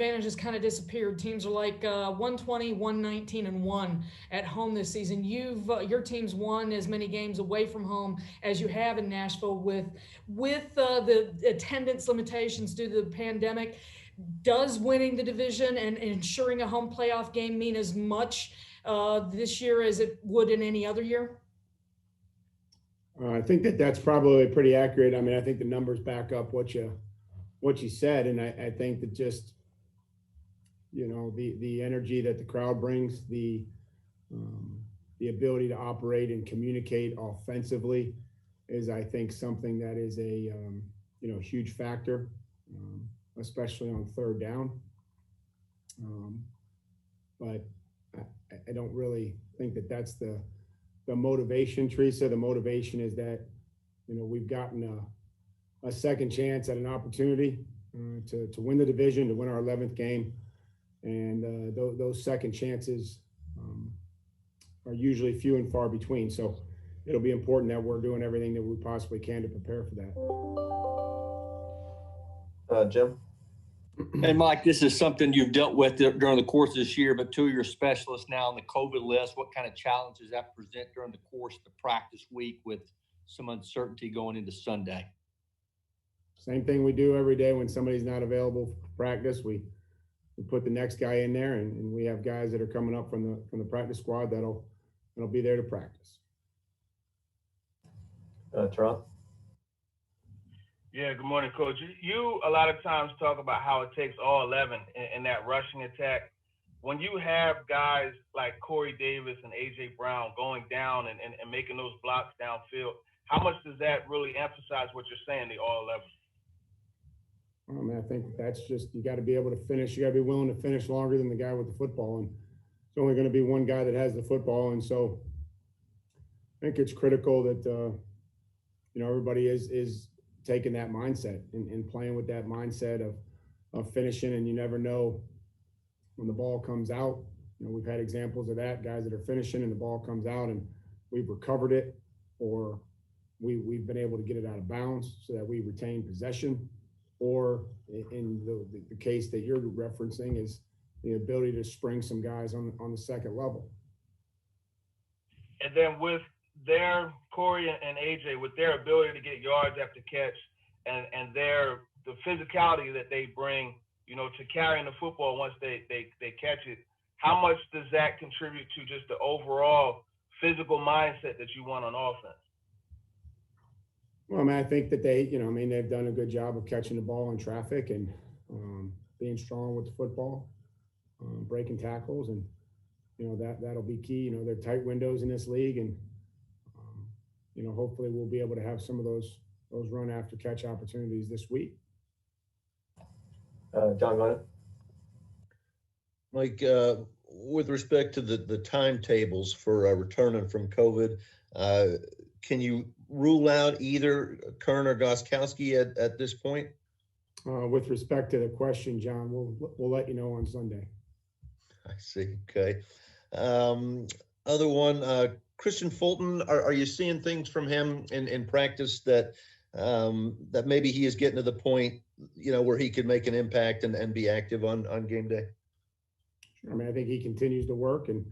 advantage has kind of disappeared. Teams are like 120, 119, and 1 at home this season. Your team's won as many games away from home as you have in Nashville with the attendance limitations due to the pandemic. Does winning the division and ensuring a home playoff game mean as much this year as it would in any other year? I think that's probably pretty accurate. I mean, I think the numbers back up what you said, and I think that just the energy that the crowd brings, the ability to operate and communicate offensively is, I think, something that is a huge factor, especially on third down. But I don't really think that that's the motivation, Teresa. The motivation is that we've gotten a second chance at an opportunity to win the division, to win our 11th game, and those second chances are usually few and far between. So it'll be important that we're doing everything that we possibly can to prepare for that. Jim? And Mike, this is something you've dealt with during the course of this year, but two of your specialists now on the COVID list. What kind of challenges that present during the course of the practice week with some uncertainty going into Sunday? Same thing we do every day when somebody's not available for practice. We put the next guy in there, and we have guys that are coming up from the practice squad that'll be there to practice. Toronto? Yeah, good morning, Coach. You a lot of times talk about how it takes all 11 in that rushing attack. When you have guys like Corey Davis and A.J. Brown going down and making those blocks downfield, how much does that really emphasize what you're saying, the all 11? I mean, I think that's just, you got to be able to finish. You got to be willing to finish longer than the guy with the football. And it's only going to be one guy that has the football. And so I think it's critical that, everybody is taking that mindset and playing with that mindset of finishing. And you never know when the ball comes out. We've had examples of that, guys that are finishing and the ball comes out and we've recovered it, or we've been able to get it out of bounds so that we retain possession. Or in the case that you're referencing is the ability to spring some guys on the second level. And then with their Corey and AJ, with their ability to get yards after catch and the physicality that they bring, to carrying the football once they catch it, how much does that contribute to just the overall physical mindset that you want on offense? Well, I mean, I think that they've done a good job of catching the ball in traffic and being strong with the football, breaking tackles, and that'll be key. They're tight windows in this league, and hopefully we'll be able to have some of those run after catch opportunities this week. John, go ahead. Mike, with respect to the timetables for returning from COVID, can you rule out either Kern or Gostkowski at this point? With respect to the question, John, we'll let you know on Sunday. I see. Okay. Other one, Christian Fulton. Are you seeing things from him in practice that maybe he is getting to the point, where he could make an impact and be active on game day? I mean, I think he continues to work and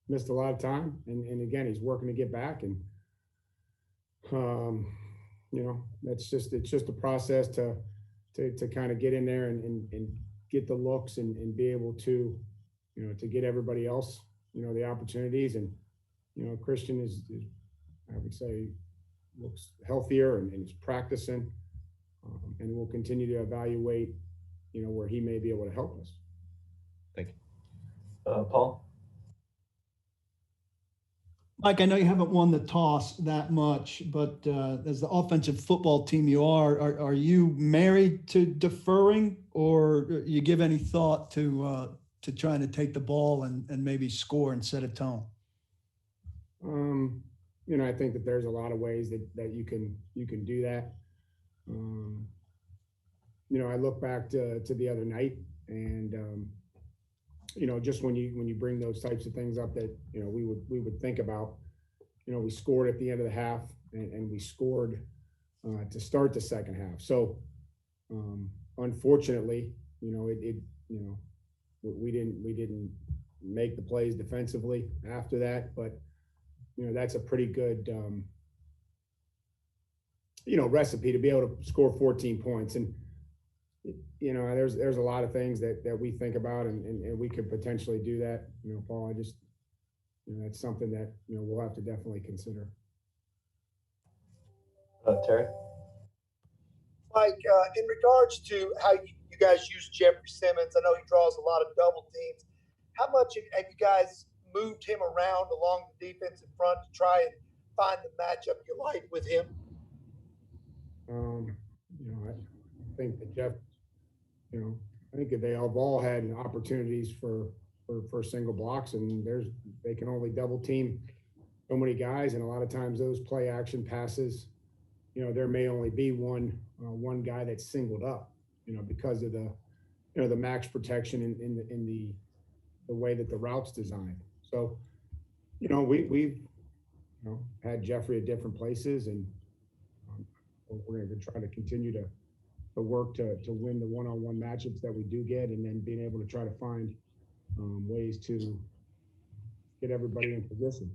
missed a lot of time, and again, he's working to get back, and it's just a process to kind of get in there and get the looks and be able to to get everybody else the opportunities. And Christian is I would say looks healthier and is practicing, and we'll continue to evaluate where he may be able to help us. Thank you. Paul? Mike, I know you haven't won the toss that much, but as the offensive football team you are you married to deferring, or you give any thought to trying to take the ball and maybe score and set a tone? I think that there's a lot of ways that you can do that. I look back to the other night, and just when you bring those types of things up that we would think about, we scored at the end of the half, and we scored to start the second half. So unfortunately, we didn't make the plays defensively after that, but that's a pretty good recipe to be able to score 14 points. And there's a lot of things that we think about, and we could potentially do that. Paul, I just that's something that we'll have to definitely consider. Terry? Mike, in regards to how you guys use Jeffrey Simmons, I know he draws a lot of double teams. How much have you guys moved him around along the defensive front to try and find the matchup you like with him? I think that Jeff, I think that they have all had opportunities for single blocks, and they can only double team so many guys, and a lot of times those play action passes, there may only be one guy that's singled up, because of the max protection in the way that the route's designed. So, we've had Jeffrey at different places, and we're going to try to continue to work to win the one-on-one matchups that we do get, and then being able to try to find ways to get everybody in position.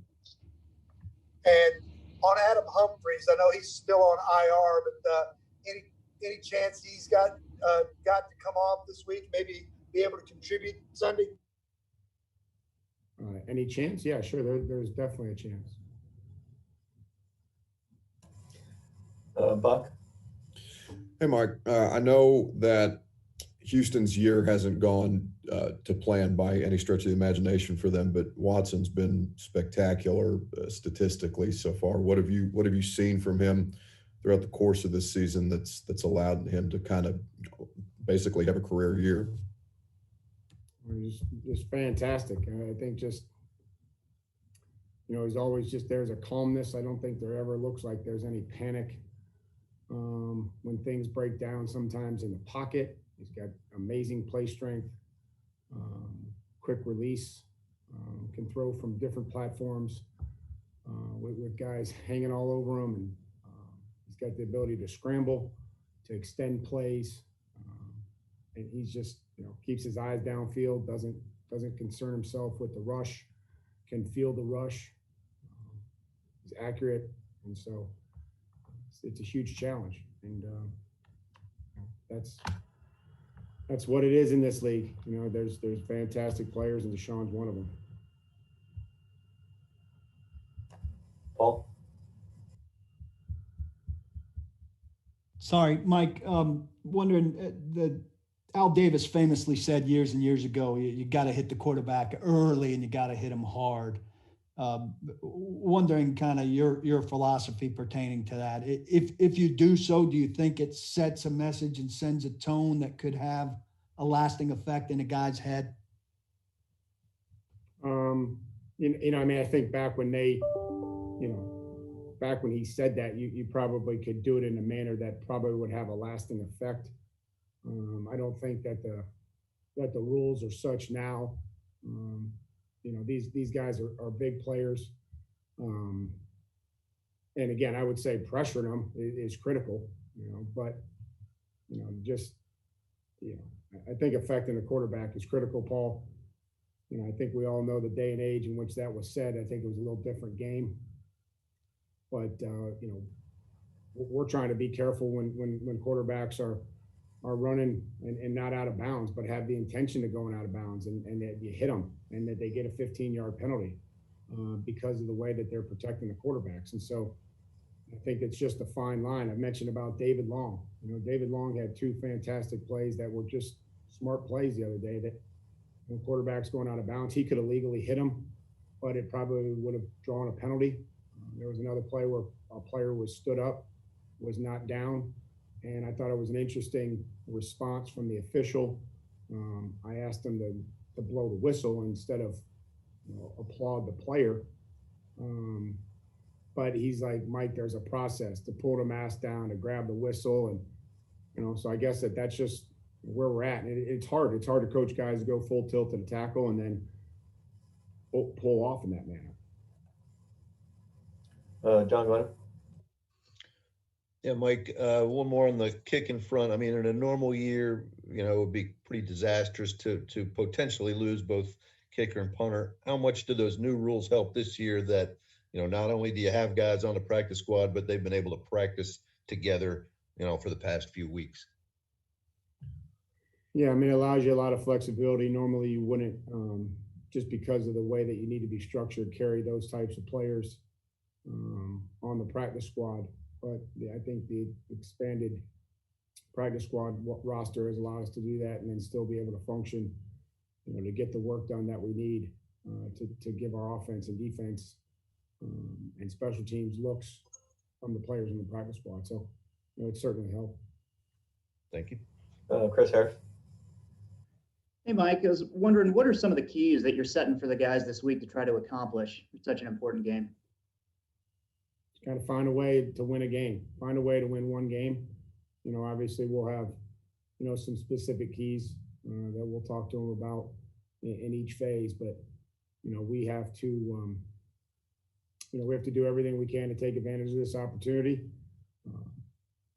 And on Adam Humphries, I know he's still on IR, but any chance he's got to come off this week, maybe be able to contribute Sunday? Any chance? Yeah, sure. There's definitely a chance. Buck? Hey, Mike. I know that Houston's year hasn't gone to plan by any stretch of the imagination for them, but Watson's been spectacular statistically so far. What have you seen from him throughout the course of this season that's allowed him to kind of basically have a career year? Just fantastic. I think just he's always there's a calmness. I don't think there ever looks like there's any panic when things break down. Sometimes in the pocket, he's got amazing play strength, quick release, can throw from different platforms with guys hanging all over him, and he's got the ability to scramble, to extend plays, and he's just keeps his eyes downfield, doesn't concern himself with the rush, can feel the rush, he's accurate, and so it's a huge challenge, and that's what it is in this league. There's fantastic players, and Deshaun's one of them. Paul? Sorry, Mike, wondering, Al Davis famously said years and years ago, you got to hit the quarterback early and you got to hit him hard. Wondering kind of your philosophy pertaining to that. If you do so, do you think it sets a message and sends a tone that could have a lasting effect in a guy's head? I think back when back when he said that, you probably could do it in a manner that probably would have a lasting effect. I don't think that the rules are such now. These guys are big players. And again, I would say pressuring them is critical, but I think affecting the quarterback is critical, Paul. I think we all know the day and age in which that was said. I think it was a little different game, but we're trying to be careful when quarterbacks are running and not out of bounds, but have the intention of going out of bounds, and that you hit them and that they get a 15-yard penalty because of the way that they're protecting the quarterbacks. And so I think it's just a fine line. I've mentioned about David Long. David Long had two fantastic plays that were just smart plays the other day that when quarterback's going out of bounds, he could have legally hit him, but it probably would have drawn a penalty. There was another play where a player was stood up, was not down, and I thought it was an interesting response from the official. I asked him to blow the whistle instead of applaud the player. But he's like, Mike, there's a process to pull the mask down, to grab the whistle. And, so I guess that's just where we're at. And it's hard. It's hard to coach guys to go full tilt to the tackle and then pull off in that manner. John, go ahead. Yeah, Mike, one more on the kick in front. I mean, in a normal year, it would be pretty disastrous to potentially lose both kicker and punter. How much do those new rules help this year that, not only do you have guys on the practice squad, but they've been able to practice together, for the past few weeks? Yeah, I mean, it allows you a lot of flexibility. Normally you wouldn't, just because of the way that you need to be structured, carry those types of players on the practice squad. But yeah, I think the expanded practice squad roster has allowed us to do that and then still be able to function, to get the work done that we need to give our offense and defense and special teams looks from the players in the practice squad. So, it certainly helped. Thank you. Chris Harris. Hey, Mike, I was wondering, what are some of the keys that you're setting for the guys this week to try to accomplish such an important game? Just got to find a way to win a game, find a way to win one game. Obviously we'll have, some specific keys that we'll talk to them about in each phase, but, we have to, we have to do everything we can to take advantage of this opportunity,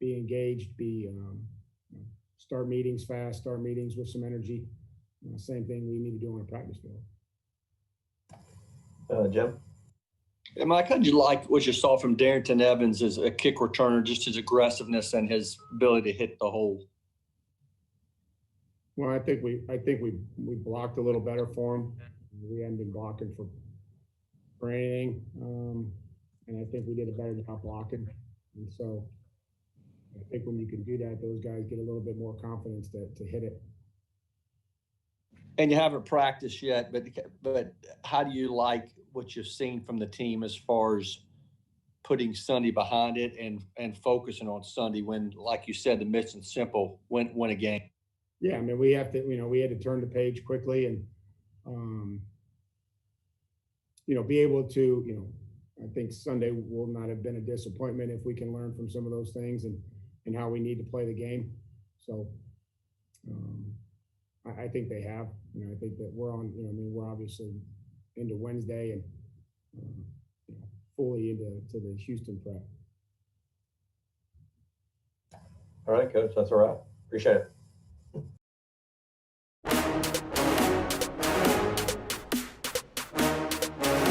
be engaged, start meetings fast, start meetings with some energy. Same thing we need to do on a practice field. Jim. Yeah, Mike, how'd you like what you saw from Darrington Evans as a kick returner, just his aggressiveness and his ability to hit the hole? Well, I think we blocked a little better for him. We hadn't been blocking for anything, and I think we did a better job blocking. And so, I think when you can do that, those guys get a little bit more confidence to hit it. And you haven't practiced yet, but how do you like what you've seen from the team as far as putting Sunday behind it and focusing on Sunday when, like you said, the mission simple, win a game? Yeah, I mean, we have to, we had to turn the page quickly and, be able to, I think Sunday will not have been a disappointment if we can learn from some of those things and how we need to play the game. So, I think they have, I think that we're on, we're obviously into Wednesday and fully into the Houston prep. All right, Coach. That's all right. Appreciate it.